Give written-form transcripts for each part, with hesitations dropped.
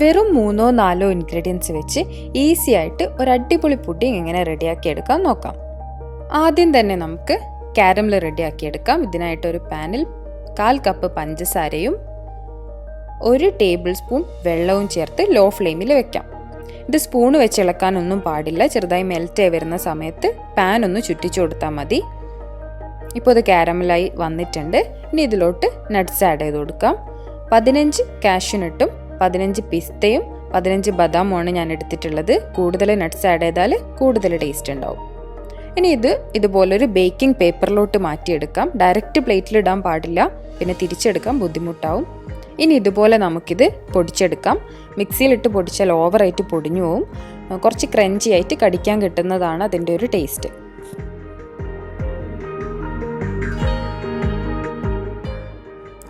വെറും 3-4 ഇൻഗ്രീഡിയൻസ് വെച്ച് ഈസി ആയിട്ട് ഒരു അടിപൊളി പുഡിംഗ് എങ്ങനെ റെഡിയാക്കി എടുക്കാൻ നോക്കാം. ആദ്യം തന്നെ നമുക്ക് കാരമൽ റെഡിയാക്കി എടുക്കാം. ഇതിനായിട്ടൊരു പാനിൽ 1/4 കപ്പ് പഞ്ചസാരയും 1 ടേബിൾ സ്പൂൺ വെള്ളവും ചേർത്ത് ലോ ഫ്ലെയിമിൽ വെക്കാം. ഇത് സ്പൂണ് വെച്ച് ഇളക്കാനൊന്നും പാടില്ല. ചെറുതായി മെൽറ്റ് ആയി വരുന്ന സമയത്ത് പാൻ ഒന്ന് ചുറ്റിച്ചു കൊടുത്താൽ മതി. ഇപ്പോൾ ഇത് കാരമലായി വന്നിട്ടുണ്ട്. ഇനി ഇതിലോട്ട് നട്ട്സ് ആഡ് ചെയ്ത് കൊടുക്കാം. 15 കാഷ്യൂനട്ടും 15 പിസ്തയും 15 ബദാമുമാണ് ഞാൻ എടുത്തിട്ടുള്ളത്. കൂടുതൽ നട്ട്സ് ആഡ് ചെയ്താൽ കൂടുതൽ ടേസ്റ്റ് ഉണ്ടാവും. ഇനി ഇതുപോലൊരു ബേക്കിംഗ് പേപ്പറിലോട്ട് മാറ്റിയെടുക്കാം. ഡയറക്റ്റ് പ്ലേറ്റിലിടാൻ പാടില്ല, പിന്നെ തിരിച്ചെടുക്കാൻ ബുദ്ധിമുട്ടാവും. ഇനി ഇതുപോലെ നമുക്കിത് പൊടിച്ചെടുക്കാം. മിക്സിയിലിട്ട് പൊടിച്ചാൽ ഓവറായിട്ട് പൊടിഞ്ഞു പോവും. കുറച്ച് ക്രഞ്ചി ആയിട്ട് കടിക്കാൻ കിട്ടുന്നതാണ് അതിൻ്റെ ഒരു ടേസ്റ്റ്.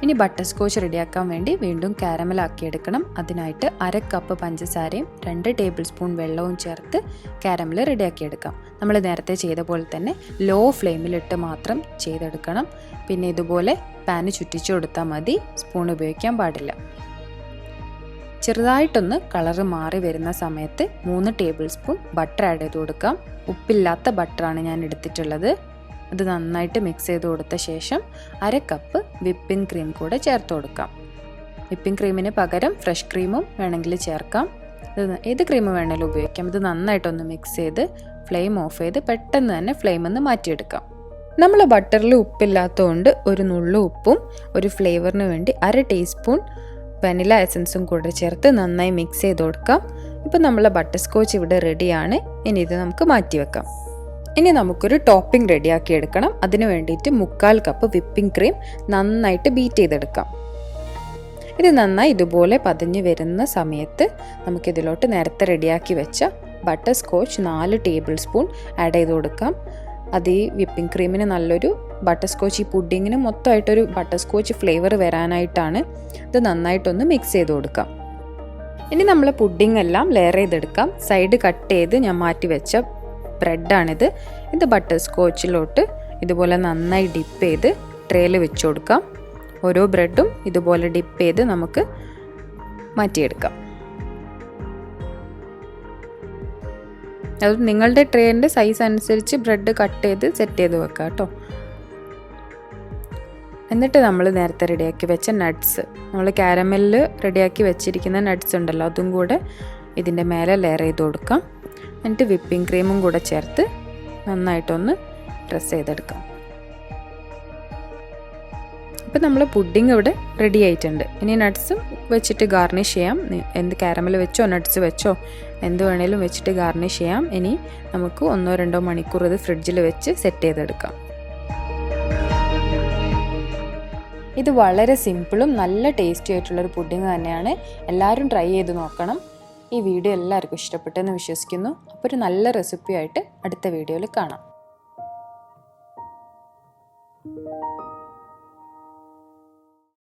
ഇനി ബട്ടർ സ്കോച്ച് റെഡിയാക്കാൻ വേണ്ടി വീണ്ടും കാരമൽ ആക്കിയെടുക്കണം. അതിനായിട്ട് 1/2 കപ്പ് പഞ്ചസാരയും 2 ടേബിൾ സ്പൂൺ വെള്ളവും ചേർത്ത് കാരമൽ റെഡിയാക്കിയെടുക്കാം. നമ്മൾ നേരത്തെ ചെയ്ത പോലെ തന്നെ ലോ ഫ്ലെയിമിലിട്ട് മാത്രം ചെയ്തെടുക്കണം. പിന്നെ ഇതുപോലെ പാന് ചുറ്റിച്ചു കൊടുത്താൽ മതി, സ്പൂൺ ഉപയോഗിക്കാൻ പാടില്ല. ചെറുതായിട്ടൊന്ന് കളറ് മാറി വരുന്ന സമയത്ത് 3 ടേബിൾ സ്പൂൺ ബട്ടർ ആഡ് ചെയ്ത് കൊടുക്കാം. ഉപ്പില്ലാത്ത ബട്ടറാണ് ഞാൻ എടുത്തിട്ടുള്ളത്. അത് നന്നായിട്ട് മിക്സ് ചെയ്ത് കൊടുത്ത ശേഷം 1/2 കപ്പ് വിപ്പിംഗ് ക്രീം കൂടെ ചേർത്ത് കൊടുക്കാം. വിപ്പിംഗ് ക്രീമിന് പകരം ഫ്രഷ് ക്രീമും വേണമെങ്കിൽ ചേർക്കാം. ഏത് ക്രീം വേണമെങ്കിലും ഉപയോഗിക്കാം. ഇത് നന്നായിട്ടൊന്ന് മിക്സ് ചെയ്ത് ഫ്ലെയിം ഓഫ് ചെയ്ത് പെട്ടെന്ന് തന്നെ ഫ്ലെയിമിൽ നിന്ന് മാറ്റിയെടുക്കാം. നമ്മൾ ബട്ടറിൽ ഉപ്പില്ലാത്തതുകൊണ്ട് ഒരു നുള്ളു ഉപ്പും ഒരു ഫ്ലേവറിന് വേണ്ടി 1/2 ടീസ്പൂൺ വനില എസൻസും കൂടെ ചേർത്ത് നന്നായി മിക്സ് ചെയ്ത് കൊടുക്കാം. ഇപ്പം നമ്മളെ ബട്ടർ സ്കോച്ച് ഇവിടെ റെഡിയാണ്. ഇനി ഇത് നമുക്ക് മാറ്റി വെക്കാം. ഇനി നമുക്കൊരു ടോപ്പിംഗ് റെഡിയാക്കി എടുക്കണം. അതിന് വേണ്ടിയിട്ട് 1/4 കപ്പ് വിപ്പിംഗ് ക്രീം നന്നായിട്ട് ബീറ്റ് ചെയ്തെടുക്കാം. ഇത് നന്നായി ഇതുപോലെ പതിഞ്ഞ് വരുന്ന സമയത്ത് നമുക്കിതിലോട്ട് നേരത്തെ റെഡിയാക്കി വെച്ച butter scotch 4 table spoon add ചെയ്ത് കൊടുക്കാം. അത് ഈ വിപ്പിംഗ് ക്രീമിന് നല്ലൊരു ബട്ടർ സ്കോച്ച്, ഈ പുഡിങ്ങിന് മൊത്തമായിട്ടൊരു ബട്ടർ സ്കോച്ച് ഫ്ലേവർ വരാനായിട്ടാണ്. ഇത് നന്നായിട്ടൊന്ന് മിക്സ് ചെയ്ത് കൊടുക്കാം. ഇനി നമ്മൾ പുഡിംഗ് എല്ലാം ലെയർ ചെയ്തെടുക്കാം. സൈഡ് കട്ട് ചെയ്ത് ഞാൻ മാറ്റി വെച്ച ബ്രെഡാണിത്. ഇത് ബട്ടർ സ്കോച്ചിലോട്ട് ഇതുപോലെ നന്നായി ഡിപ്പ് ചെയ്ത് ട്രേയിൽ വെച്ച് കൊടുക്കാം. ഓരോ ബ്രെഡും ഇതുപോലെ ഡിപ്പ് ചെയ്ത് നമുക്ക് മാറ്റിയെടുക്കാം. അത് നിങ്ങളുടെ ട്രേൻ്റെ സൈസ് അനുസരിച്ച് ബ്രെഡ് കട്ട് ചെയ്ത് സെറ്റ് ചെയ്ത് വെക്കാം കേട്ടോ. എന്നിട്ട് നമ്മൾ നേരത്തെ റെഡിയാക്കി വെച്ച നട്ട്സ്, നമ്മൾ കാരമലിൽ റെഡിയാക്കി വെച്ചിരിക്കുന്ന നട്ട്സ് ഉണ്ടല്ലോ, അതും കൂടെ ഇതിൻ്റെ മേലെ ലെയർ ചെയ്ത് കൊടുക്കാം. എന്നിട്ട് വിപ്പിംഗ് ക്രീമും കൂടെ ചേർത്ത് നന്നായിട്ടൊന്ന് പ്രസ് ചെയ്തെടുക്കാം. ഇപ്പം നമ്മൾ പുഡിംഗ് ഇവിടെ റെഡി ആയിട്ടുണ്ട്. ഇനി നട്ട്സും വെച്ചിട്ട് ഗാർണിഷ് ചെയ്യാം. എന്ത് കാരമൽ വെച്ചോ നട്ട്സ് വെച്ചോ എന്ത് വേണേലും വെച്ചിട്ട് ഗാർണിഷ് ചെയ്യാം. ഇനി നമുക്ക് 1-2 മണിക്കൂർ ഇത് ഫ്രിഡ്ജിൽ വെച്ച് സെറ്റ് ചെയ്തെടുക്കാം. ഇത് വളരെ സിമ്പിളും നല്ല ടേസ്റ്റി ആയിട്ടുള്ളൊരു പുഡിംഗ് തന്നെയാണ്. എല്ലാവരും ട്രൈ ചെയ്ത് നോക്കണം. ഈ വീഡിയോ എല്ലാവർക്കും ഇഷ്ടപ്പെട്ടെന്ന് വിശ്വസിക്കുന്നു. അപ്പോൾ ഒരു നല്ല റെസിപ്പിയായിട്ട് അടുത്ത വീഡിയോയിൽ കാണാം.